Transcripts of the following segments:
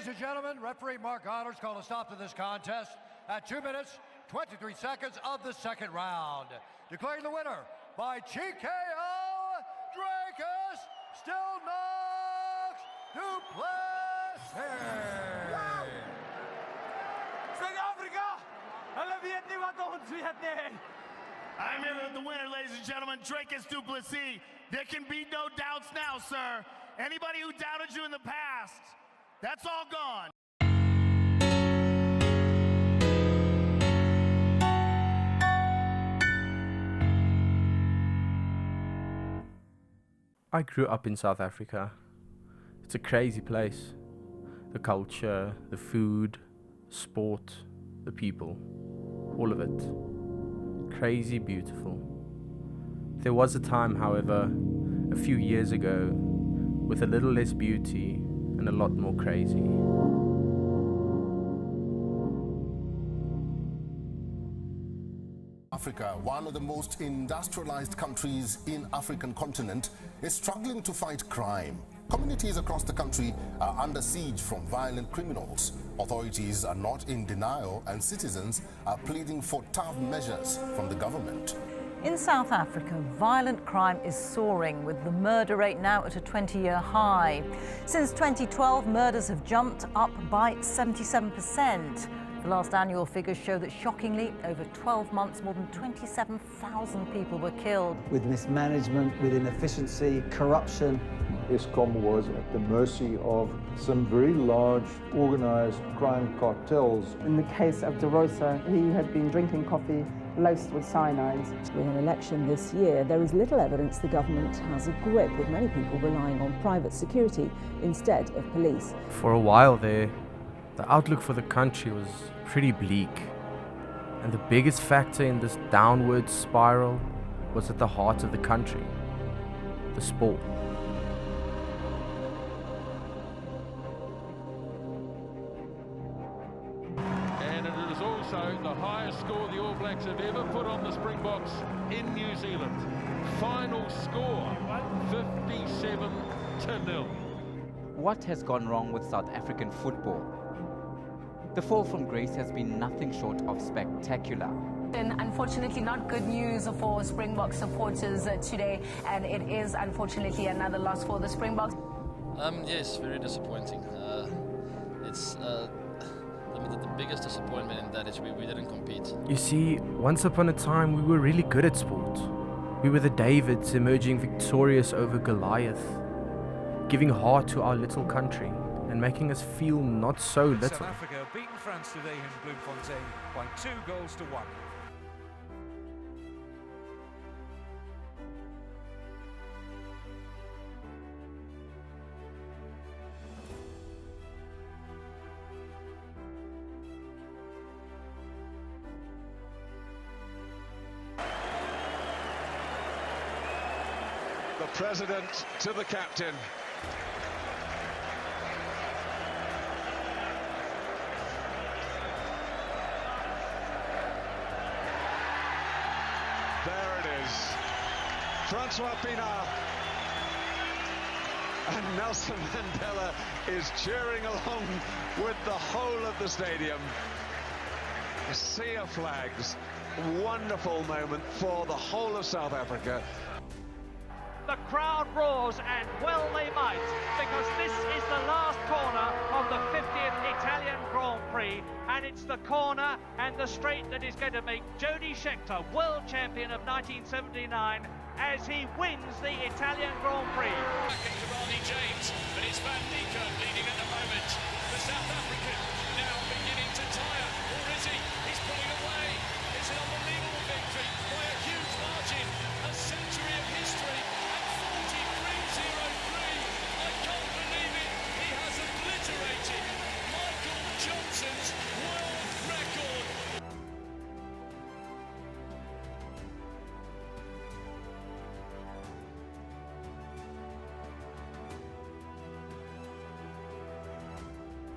Ladies and gentlemen, referee Mark Honors called a stop to this contest at 2 minutes, 23 seconds of the second round. Declaring the winner by TKO, Dricus Still Knox Duplessis. Suid-Afrika, hulle weet nie wat ons weet nie. I remember the winner, ladies and gentlemen, Dricus Duplessis. There can be no doubts now, sir. Anybody who doubted you in the past, that's all gone. I grew up in South Africa. It's a crazy place. The culture, the food, sport, the people, all of it. Crazy beautiful. There was a time, however, a few years ago, with a little less beauty and a lot more crazy. Africa, one of the most industrialized countries in African continent, is struggling to fight crime. Communities across the country are under siege from violent criminals. Authorities are not in denial and citizens are pleading for tough measures from the government. In South Africa, violent crime is soaring, with the murder rate now at a 20-year high. Since 2012, murders have jumped up by 77%. The last annual figures show that, shockingly, over 12 months, more than 27,000 people were killed. With mismanagement, with inefficiency, corruption. Eskom was at the mercy of some very large organised crime cartels. In the case of De Rosa, he had been drinking coffee laced with cyanides. With an election this year, there is little evidence the government has a grip, with many people relying on private security instead of police. For a while there, the outlook for the country was pretty bleak. And the biggest factor in this downward spiral was at the heart of the country: the sport. And it is also the highest score the All Blacks have ever put on the Springboks in New Zealand. Final score, 57-0. What has gone wrong with South African football? The fall from grace has been nothing short of spectacular. And unfortunately not good news for Springbok supporters today, and it is unfortunately another loss for the Springboks. Yes, very disappointing. It's the biggest disappointment in that is we didn't compete. You see, once upon a time we were really good at sport. We were the Davids emerging victorious over Goliath, giving heart to our little country and making us feel not so little. South Africa beaten France today in Bloemfontein by 2-1. The president to the captain. There it is. Francois Pienaar. And Nelson Mandela is cheering along with the whole of the stadium. A sea of flags. Wonderful moment for the whole of South Africa. The crowd roars, and well they might, because this is the last corner of the 50th Italian Grand Prix, and it's the corner and the straight that is going to make Jody Scheckter world champion of 1979 as he wins the Italian Grand Prix. Back into Ronnie James, but it's Van Niekerk leading at the moment. The South African now beginning to tire, or is he? He's pulling away. It's an unbelievable victory by a huge margin, a century of history. Johnson's world record.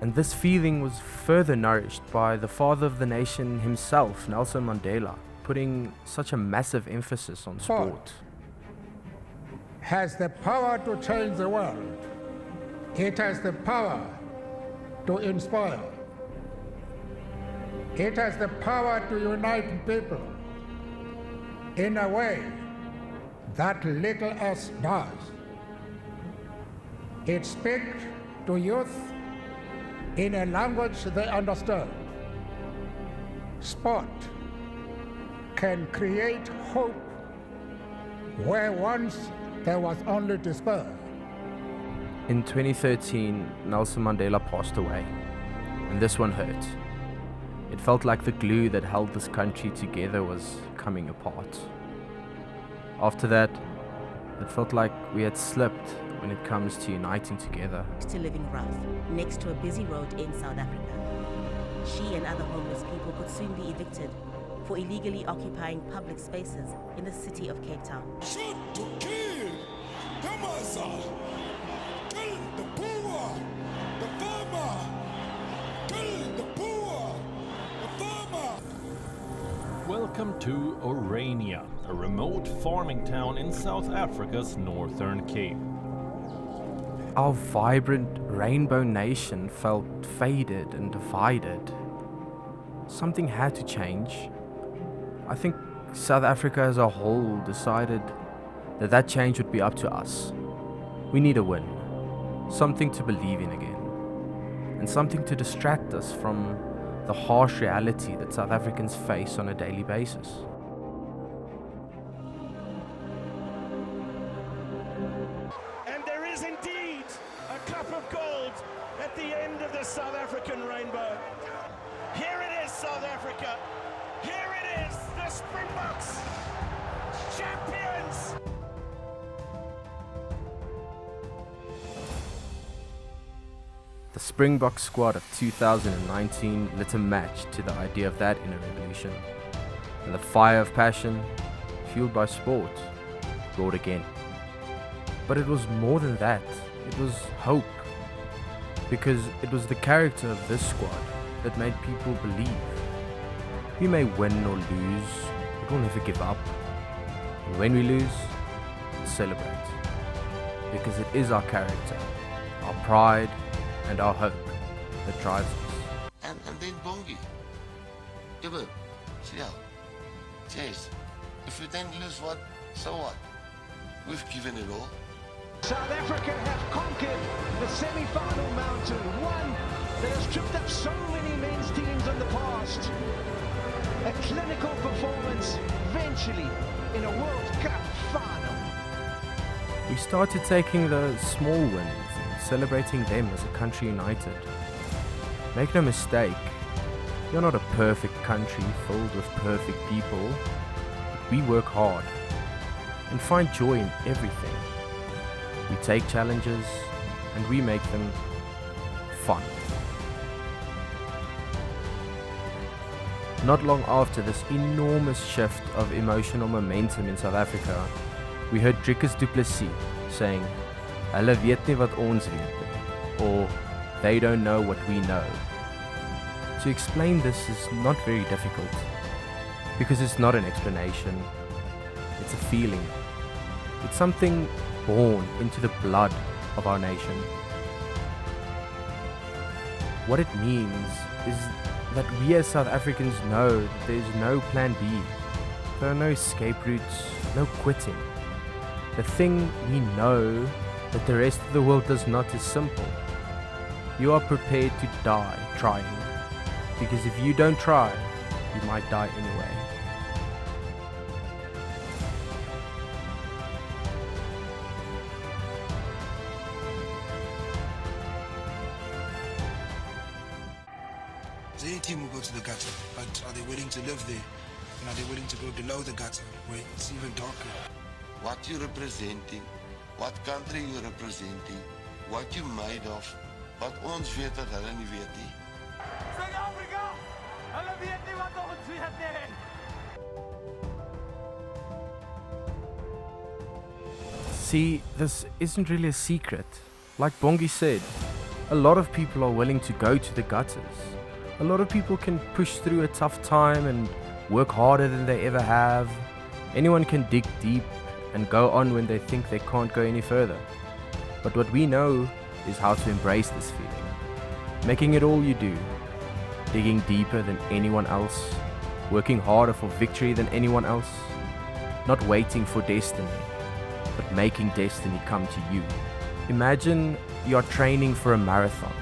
And this feeling was further nourished by the father of the nation himself, Nelson Mandela, putting such a massive emphasis on sport. Has the power to change the world. It has the power to inspire. It has the power to unite people in a way that little else does. It speaks to youth in a language they understand. Sport can create hope where once there was only despair. In 2013, Nelson Mandela passed away, and this one hurt. It felt like the glue that held this country together was coming apart. After that, it felt like we had slipped when it comes to uniting together. To living rough, next to a busy road in South Africa. She and other homeless people could soon be evicted for illegally occupying public spaces in the city of Cape Town. Shoot to kill the mother, kill the poor, the farmer, kill the poor, the farmer. Welcome to Orania, a remote farming town in South Africa's Northern Cape. Our vibrant rainbow nation felt faded and divided. Something had to change. I think South Africa as a whole decided that change would be up to us. We need a win, something to believe in again, and something to distract us from the harsh reality that South Africans face on a daily basis. And there is indeed a cup of gold at the end of the South African rainbow. Here it is, South Africa. Here it is, the Springboks, champions. The Springbok squad of 2019 lit a match to the idea of that inner revolution, and the fire of passion, fueled by sport, roared again. But it was more than that, it was hope, because it was the character of this squad that made people believe. We may win or lose, but we'll never give up. And when we lose, celebrate. Because it is our character, our pride, and our hope that drives us. And then Bongi. Ibbe, Sial, Chase. If we then lose, what? So what? We've given it all. South Africa have conquered the semi-final mountain, one that has tripped up so many men's teams in the past. A clinical performance, eventually, in a World Cup final. We started taking the small wins and celebrating them as a country united. Make no mistake, you're not a perfect country filled with perfect people, but we work hard and find joy in everything. We take challenges and we make them fun. Not long after this enormous shift of emotional momentum in South Africa, we heard Dricus du Plessis saying, "Hulle weet nie wat ons weet nie," or "They don't know what we know." To explain this is not very difficult, because it's not an explanation, it's a feeling. It's something born into the blood of our nation. What it means is that we as South Africans know that there is no plan B. There are no escape routes, no quitting. The thing we know that the rest of the world does not is simple. You are prepared to die trying, because if you don't try, you might die anyway. Any team will go to the gutter, but are they willing to live there? And are they willing to go below the gutter, where it's even darker? What you're representing, what country you're representing, what you're made of, wat ons weet dat hulle nie weet nie. Suid-Afrika, hulle weet nie wat ons weet nie. See, this isn't really a secret. Like Bongi said, a lot of people are willing to go to the gutters. A lot of people can push through a tough time and work harder than they ever have. Anyone can dig deep and go on when they think they can't go any further. But what we know is how to embrace this feeling. making it all you do, digging deeper than anyone else, working harder for victory than anyone else, not waiting for destiny, but making destiny come to you. Imagine you're training for a marathon,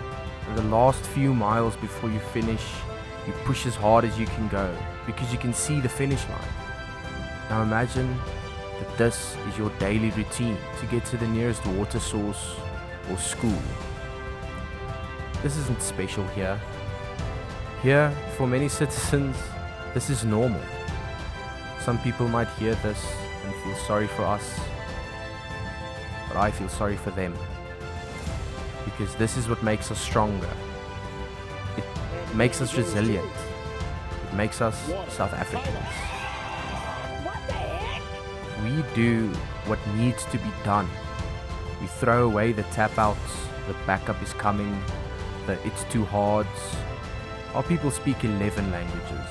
and the last few miles before you finish, you push as hard as you can go, because you can see the finish line. Now imagine that this is your daily routine to get to the nearest water source or school. This isn't special here. Here, for many citizens, this is normal. Some people might hear this and feel sorry for us, but I feel sorry for them. Because this is what makes us stronger. It makes us resilient. It makes us South Africans. We do what needs to be done. We throw away the tap outs, the backup is coming, the it's too hard. Our people speak 11 languages,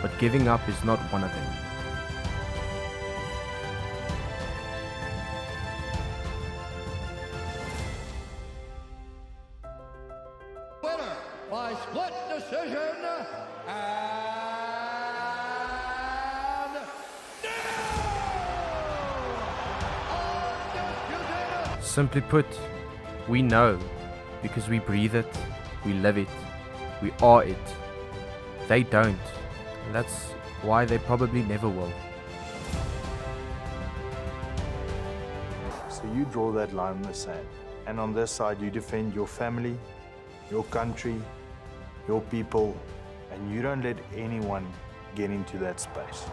but giving up is not one of them. Winner by split decision, and Simply put, we know because we breathe it, we live it, we are it. They don't, and that's why they probably never will. So you draw that line in the sand, and on this side you defend your family, your country, your people, and you don't let anyone get into that space.